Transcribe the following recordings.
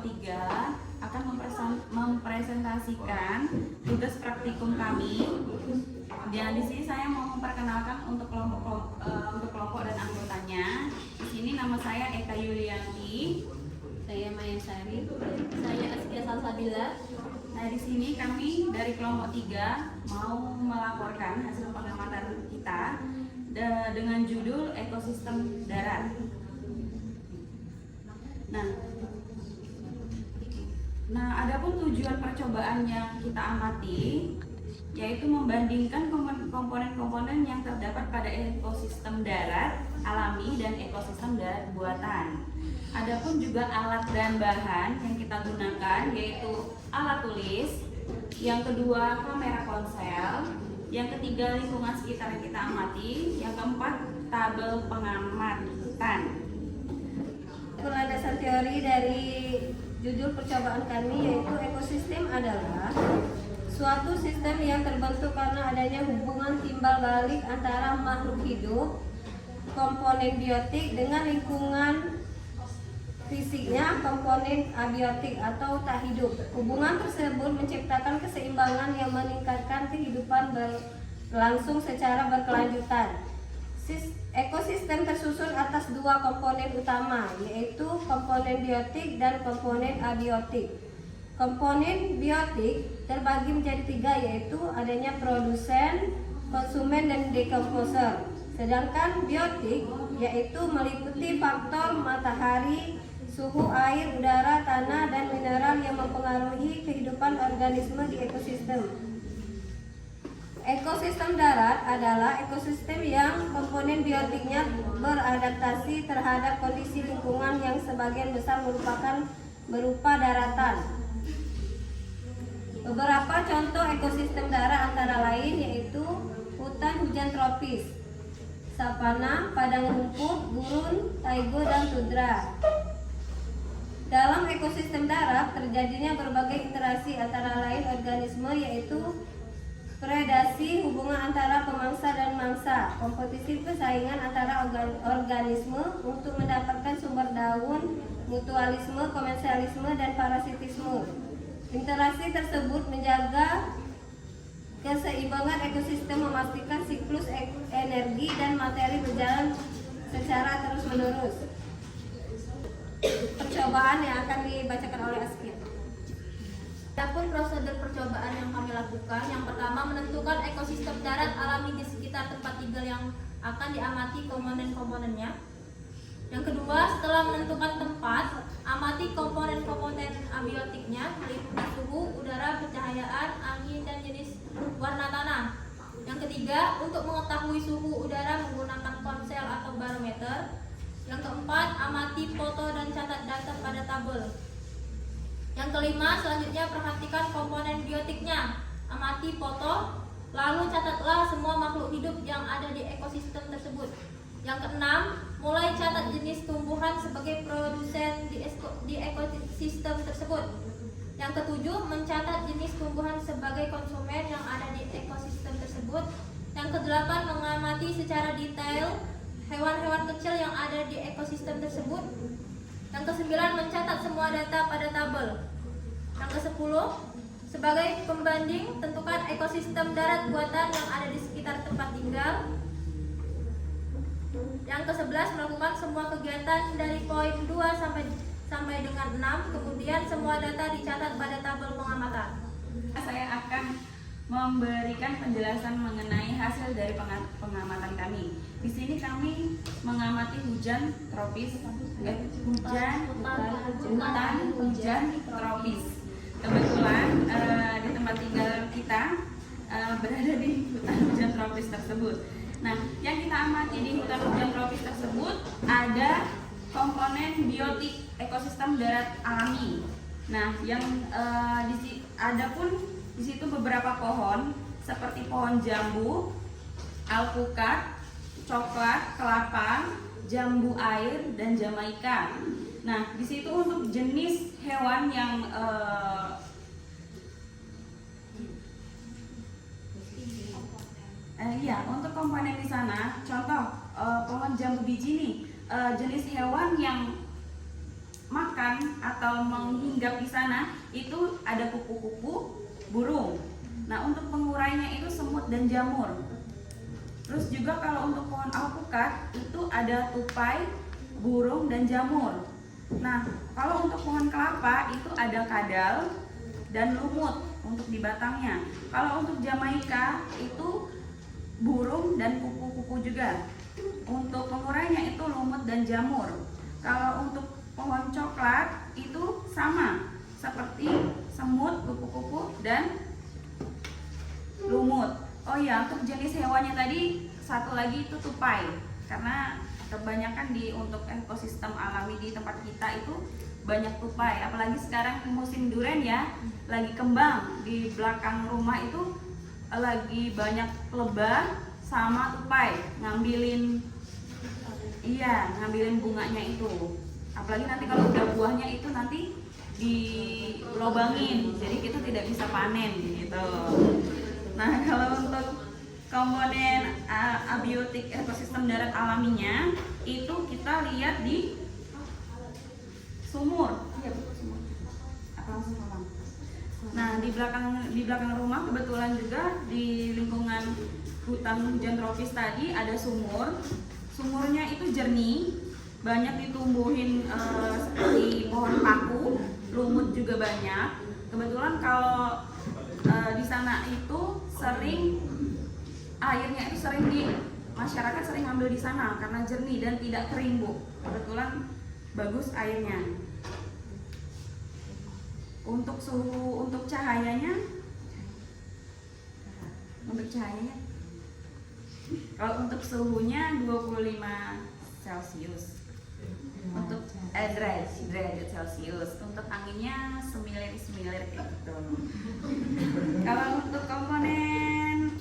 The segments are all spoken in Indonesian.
kelompok 3 akan mempresentasikan tugas praktikum kami. Dan di sini saya mau memperkenalkan untuk kelompok dan anggotanya. Di sini nama saya Eka Yulianti. Saya Maya Sari. Saya Askia Salsabila. Nah, di sini kami dari kelompok 3 mau melaporkan hasil pengamatan kita dengan judul ekosistem darat. Nah, adapun tujuan percobaan yang kita amati yaitu membandingkan komponen-komponen yang terdapat pada ekosistem darat alami dan ekosistem darat buatan. Adapun juga alat dan bahan yang kita gunakan yaitu alat tulis, yang kedua kamera ponsel, yang ketiga lingkungan sekitar yang kita amati, yang keempat tabel pengamatan. Landasan teori dari judul percobaan kami yaitu ekosistem adalah suatu sistem yang terbentuk karena adanya hubungan timbal balik antara makhluk hidup, komponen biotik dengan lingkungan fisiknya, komponen abiotik atau tak hidup. Hubungan tersebut menciptakan keseimbangan yang meningkatkan kehidupan berlangsung secara berkelanjutan. Ekosistem tersusun atas dua komponen utama, yaitu komponen biotik dan komponen abiotik. Komponen biotik terbagi menjadi tiga, yaitu adanya produsen, konsumen, dan decomposer. Sedangkan biotik yaitu meliputi faktor matahari, suhu air, udara, tanah, dan mineral yang mempengaruhi kehidupan organisme di ekosistem. Ekosistem darat adalah ekosistem yang komponen biotiknya beradaptasi terhadap kondisi lingkungan yang sebagian besar berupa daratan. Beberapa contoh ekosistem darat antara lain yaitu hutan hujan tropis, savana, padang rumput, gurun, taiga, dan tundra. Dalam ekosistem darat terjadinya berbagai interaksi antara lain organisme yaitu predasi, hubungan antara pemangsa dan mangsa, kompetisi persaingan antara organisme untuk mendapatkan sumber daun, mutualisme, komersialisme, dan parasitisme. Interaksi tersebut menjaga keseimbangan ekosistem, memastikan siklus energi dan materi berjalan secara terus-menerus. Percobaan yang akan dibacakan oleh Askia. Adapun prosedur percobaan yang kami lakukan, yang pertama menentukan ekosistem darat alami di sekitar tempat tinggal yang akan diamati komponen-komponennya. Yang kedua, setelah menentukan tempat, amati komponen-komponen abiotiknya meliputi suhu, udara, pencahayaan, angin, dan jenis warna tanah. Yang ketiga, untuk mengetahui suhu udara menggunakan ponsel atau barometer. Yang keempat, amati foto dan catat data pada tabel. Yang kelima, selanjutnya perhatikan komponen biotiknya, amati foto, lalu catatlah semua makhluk hidup yang ada di ekosistem tersebut. Yang keenam, mulai catat jenis tumbuhan sebagai produsen di ekosistem tersebut. Yang ketujuh, mencatat jenis tumbuhan sebagai konsumen yang ada di ekosistem tersebut. Yang kedelapan, mengamati secara detail hewan-hewan kecil yang ada di ekosistem tersebut. Yang kesembilan, mencatat semua data pada tabel. Yang kesepuluh, sebagai pembanding, tentukan ekosistem darat buatan yang ada di sekitar tempat tinggal. Yang ke-11, melakukan semua kegiatan dari poin 2 sampai dengan 6, kemudian semua data dicatat pada tabel pengamatan. Saya akan memberikan penjelasan mengenai hasil dari pengamatan kami. Di sini kami mengamati hutan hujan tropis. Kebetulan di tempat tinggal kita berada di hutan hujan tropis tersebut. Nah, yang kita amati di hutan hujan tropis tersebut ada komponen biotik ekosistem darat alami. Nah, yang ada pun di situ beberapa pohon seperti pohon jambu, alpukat, coklat, kelapa, jambu air, dan jamaika. Nah, di situ untuk jenis hewan yang untuk komponen di sana, contoh pohon jambu biji nih, jenis hewan yang makan atau menghinggap di sana itu ada kupu-kupu, burung. Nah, untuk pengurainya itu semut dan jamur. Terus juga kalau untuk pohon alpukat itu ada tupai, burung, dan jamur. Nah, kalau untuk pohon kelapa itu ada kadal dan lumut untuk di batangnya. Kalau untuk Jamaika itu burung dan kupu-kupu juga. Untuk pengurainya itu lumut dan jamur. Kalau untuk pohon coklat itu sama seperti semut, kupu-kupu, dan lumut. Oh ya, untuk jenis hewannya tadi satu lagi itu tupai, karena kebanyakan untuk ekosistem alami di tempat kita itu banyak tupai. Apalagi sekarang musim durian ya, lagi kembang di belakang rumah itu lagi banyak lebah sama tupai ngambilin bunganya itu. Apalagi nanti kalau udah buahnya itu nanti dilobangin, jadi kita tidak bisa panen gitu. Nah, kalau untuk komponen abiotik ekosistem darat alaminya itu kita lihat di sumur. Iya, sumur. Apa langsung kolam? Nah, di belakang rumah kebetulan juga di lingkungan hutan hujan tropis tadi ada sumur. Sumurnya itu jernih, banyak ditumbuhin seperti pohon paku, lumut juga banyak. Kebetulan kalau di sana itu airnya itu masyarakat sering ambil di sana karena jernih dan tidak kering, Bu. Kebetulan bagus airnya. Untuk cahayanya kalau untuk suhunya 25 Celcius. Untuk derajat Celcius. Untuk anginnya semilir kayak gitu. Kalau untuk komponen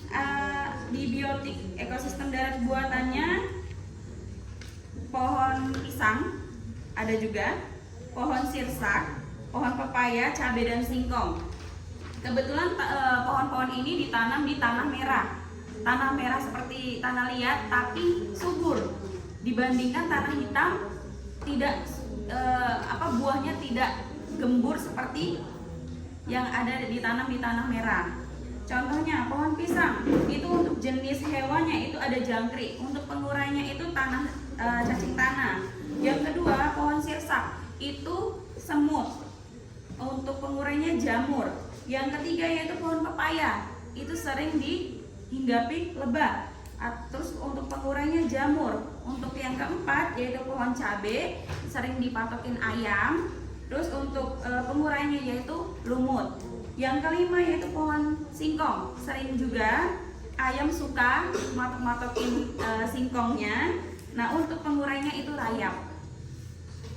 di biotik ekosistem darat buatannya, pohon pisang ada juga, pohon sirsak, pohon pepaya, cabai, dan singkong. Kebetulan pohon-pohon ini ditanam di tanah merah seperti tanah liat tapi subur dibandingkan tanah hitam, tidak buahnya tidak gembur seperti yang ada ditanam di tanah merah. Contohnya pohon pisang itu untuk jenis hewannya itu ada jangkrik, untuk pengurainya itu cacing tanah. Yang kedua pohon sirsak itu semut, untuk pengurainya jamur. Yang ketiga yaitu pohon pepaya, itu sering dihinggapi lebah. Terus untuk pengurainya jamur. Untuk yang keempat yaitu pohon cabai, sering dipatokin ayam. Terus untuk pengurainya yaitu lumut. Yang kelima yaitu pohon singkong, sering juga ayam suka matok-matokin singkongnya. Nah, untuk pengurainya itu rayap.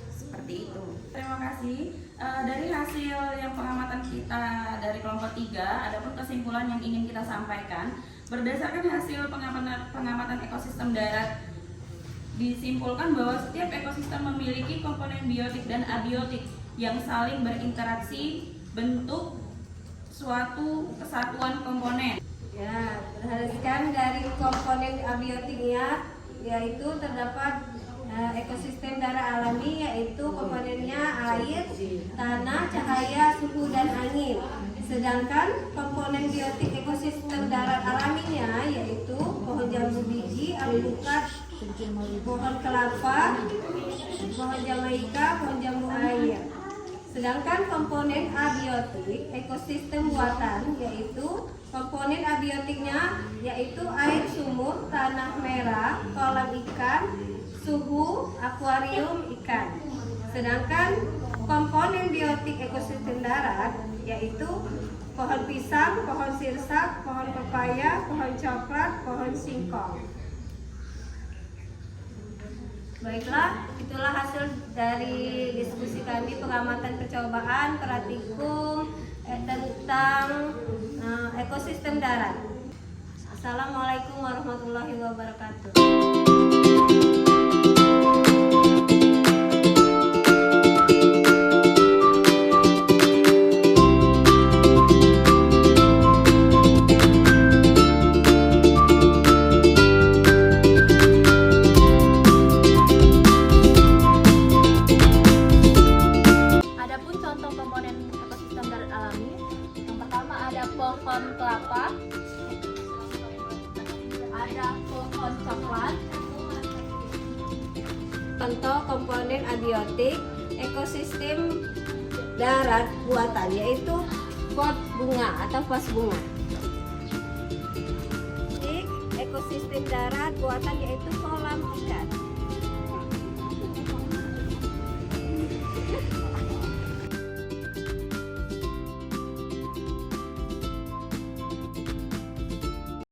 Seperti itu. Terima kasih. Dari hasil yang pengamatan kita dari kelompok 3, adapun kesimpulan yang ingin kita sampaikan, berdasarkan hasil pengamatan ekosistem darat, disimpulkan bahwa setiap ekosistem memiliki komponen biotik dan abiotik yang saling berinteraksi bentuk suatu kesatuan komponen. Ya, berdasarkan dari komponen abiotiknya, yaitu terdapat ekosistem darat alami, yaitu komponennya air, tanah, cahaya, suhu, dan angin. Sedangkan komponen biotik ekosistem darat alaminya yaitu pohon jambu biji, alpukat, pohon kelapa, pohon Jamaika, pohon jambu air. Sedangkan komponen abiotik ekosistem buatan yaitu komponen abiotiknya yaitu air sumur, tanah merah, kolam ikan, suhu, akuarium ikan. Sedangkan komponen biotik ekosistem darat yaitu pohon pisang, pohon sirsak, pohon pepaya, pohon coklat, pohon singkong. Baiklah, itulah hasil dari diskusi kami pengamatan percobaan praktikum tentang ekosistem darat. Assalamualaikum warahmatullahi wabarakatuh. contoh komponen abiotik ekosistem darat buatan, yaitu pot bunga atau vas bunga. Ekosistem darat buatan yaitu kolam ikan.